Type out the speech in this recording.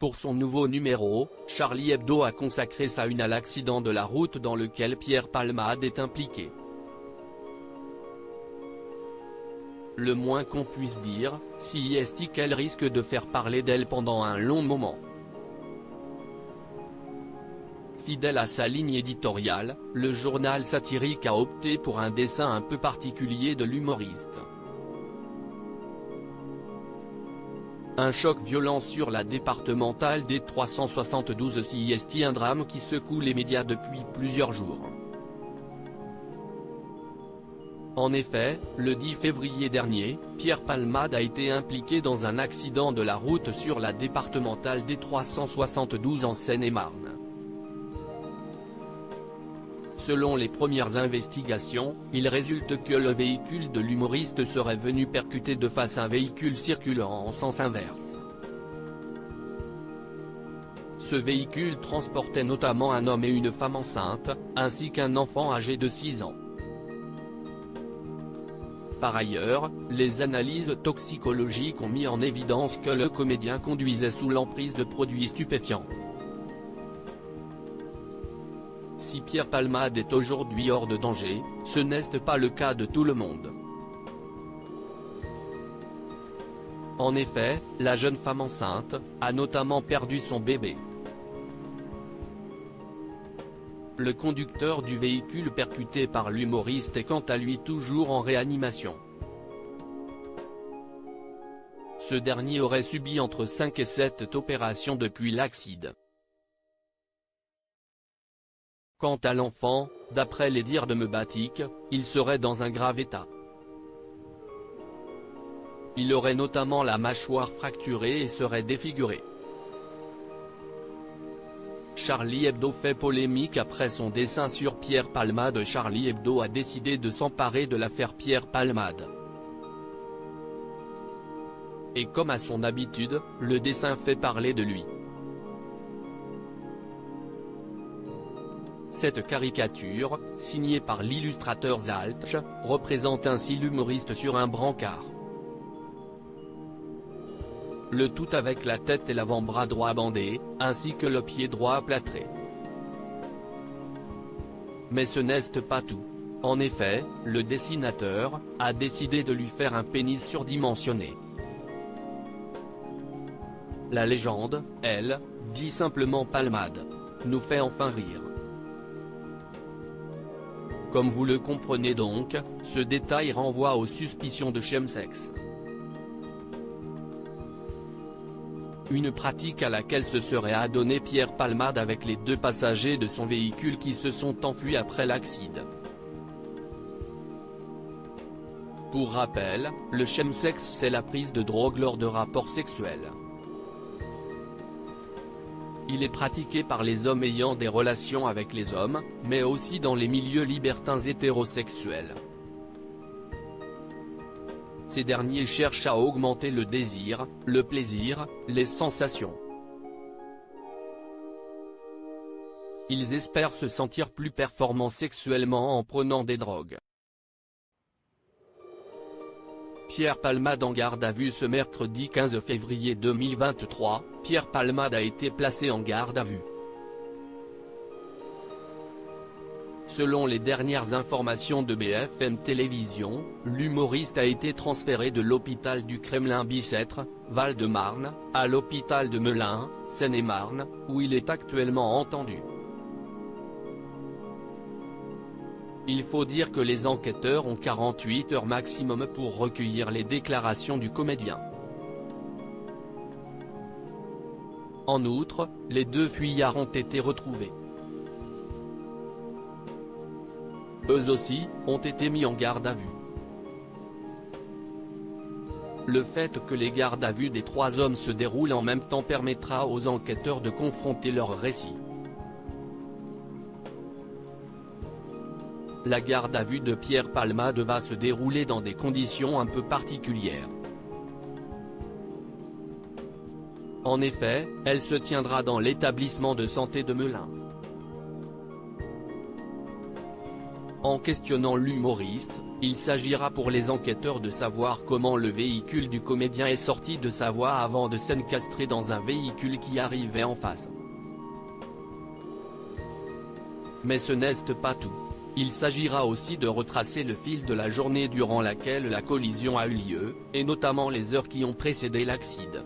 Pour son nouveau numéro, Charlie Hebdo a consacré sa une à l'accident de la route dans lequel Pierre Palmade est impliqué. Le moins qu'on puisse dire, c'est qu'elle risque de faire parler d'elle pendant un long moment. Fidèle à sa ligne éditoriale, le journal satirique a opté pour un dessin un peu particulier de l'humoriste. Un choc violent sur la départementale des 372 CIST, un drame qui secoue les médias depuis plusieurs jours. En effet, le 10 février dernier, Pierre Palmade a été impliqué dans un accident de la route sur la départementale des 372 en Seine-et-Marne. Selon les premières investigations, il résulte que le véhicule de l'humoriste serait venu percuter de face un véhicule circulant en sens inverse. Ce véhicule transportait notamment un homme et une femme enceinte, ainsi qu'un enfant âgé de 6 ans. Par ailleurs, les analyses toxicologiques ont mis en évidence que le comédien conduisait sous l'emprise de produits stupéfiants. Si Pierre Palmade est aujourd'hui hors de danger, ce n'est pas le cas de tout le monde. En effet, la jeune femme enceinte a notamment perdu son bébé. Le conducteur du véhicule percuté par l'humoriste est quant à lui toujours en réanimation. Ce dernier aurait subi entre 5 et 7 opérations depuis l'accident. Quant à l'enfant, d'après les dires de Mebatik, il serait dans un grave état. Il aurait notamment la mâchoire fracturée et serait défiguré. Charlie Hebdo fait polémique après son dessin sur Pierre Palmade. Charlie Hebdo a décidé de s'emparer de l'affaire Pierre Palmade. Et comme à son habitude, le dessin fait parler de lui. Cette caricature, signée par l'illustrateur Zaltch, représente ainsi l'humoriste sur un brancard. Le tout avec la tête et l'avant-bras droit bandés, ainsi que le pied droit aplâtré. Mais ce n'est pas tout. En effet, le dessinateur a décidé de lui faire un pénis surdimensionné. La légende, elle, dit simplement Palmade, nous fait enfin rire. Comme vous le comprenez donc, ce détail renvoie aux suspicions de chemsex. Une pratique à laquelle se serait adonné Pierre Palmade avec les 2 passagers de son véhicule qui se sont enfuis après l'accident. Pour rappel, le chemsex c'est la prise de drogue lors de rapports sexuels. Il est pratiqué par les hommes ayant des relations avec les hommes, mais aussi dans les milieux libertins hétérosexuels. Ces derniers cherchent à augmenter le désir, le plaisir, les sensations. Ils espèrent se sentir plus performants sexuellement en prenant des drogues. Pierre Palmade en garde à vue. Ce mercredi 15 février 2023, Pierre Palmade a été placé en garde à vue. Selon les dernières informations de BFM Télévision, l'humoriste a été transféré de l'hôpital du Kremlin-Bicêtre, Val-de-Marne, à l'hôpital de Melun, Seine-et-Marne, où il est actuellement entendu. Il faut dire que les enquêteurs ont 48 heures maximum pour recueillir les déclarations du comédien. En outre, les 2 fuyards ont été retrouvés. Eux aussi, ont été mis en garde à vue. Le fait que les gardes à vue des 3 hommes se déroulent en même temps permettra aux enquêteurs de confronter leurs récits. La garde à vue de Pierre Palmade va se dérouler dans des conditions un peu particulières. En effet, elle se tiendra dans l'établissement de santé de Melun. En questionnant l'humoriste, il s'agira pour les enquêteurs de savoir comment le véhicule du comédien est sorti de sa voie avant de s'encastrer dans un véhicule qui arrivait en face. Mais ce n'est pas tout. Il s'agira aussi de retracer le fil de la journée durant laquelle la collision a eu lieu, et notamment les heures qui ont précédé l'accident.